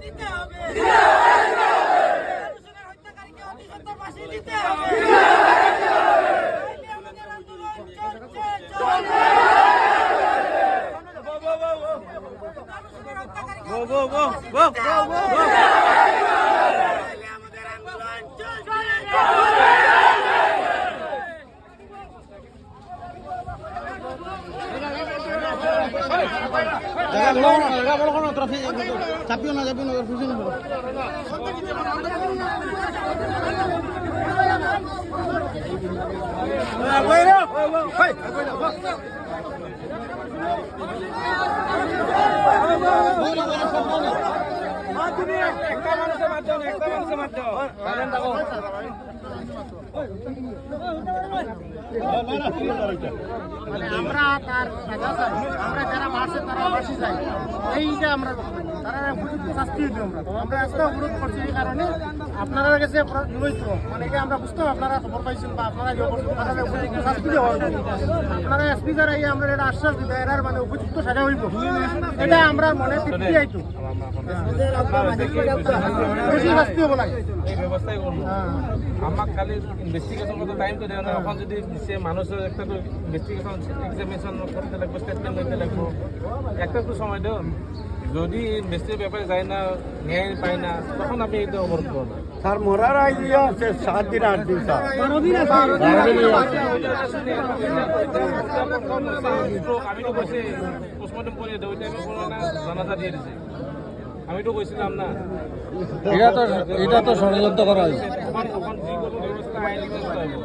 দিতে হবে। মানুষের হত্যাকারীকে অতি সত্বর ফাঁসি দিতে হবে। আমাদের আন্দোলন চলছে। মানুষের হত্যাকারীকে আমাদের আন্দোলন চলছে। চাপিও না পিছনে একটা মানুষের মাধ্যমে মানে আমরা তার সাজা চাই, আমরা যারা মারছে তারা ফাঁসি চাই, এইটা আমরা তারা উপযুক্ত শাস্তি দিতে আমরা আজকে অবরোধ করছি। এই কারণে আপনারা কাছে নিবেদিত মানে এটা আমরা বুঝতাম আপনারা খবর পাইছেন বা আপনারা যে করছেন তারা উপযুক্ত শাস্তি দেওয়া হবে। আপনারা এসপি যারা আমাদের এটা আশ্বাস দিতে এরার মানে উপযুক্ত সাজা হইব, এটা আমরা মনে তৃপ্তি আইতো। বেশি শাস্তি হবো লাগে এই ব্যবস্থাই করবো। আমাক খালি ইনভেস্টিগেশন করতে টাইম তো দেয় না। এখন যদি সে মানুষের একটা তো ইনভেস্টিগেশন এক্সামিনেশন করতে লাগবে, স্টেটমেন্ট নিতে লাগবো, একটা তো সময় দেন। যদি ইনভেস্টিগের ব্যাপারে যায় না, ন্যায় পায় না, তখন আপনি এটা অবরোধ করবেন না। স্যার মরার আইডিয়া আছে 7 দিন 8 দিন স্যার। আমি তো বসে পোস্টমর্টম করে দেবো, ওই টাইমে কোনো না জানাজা দিয়ে দিছে। আমি তো কইছিলাম না, এটা তো ষড়যন্ত্র করা হয়েছে। তখন যে কোনো ব্যবস্থা আইনি ব্যবস্থা হইব।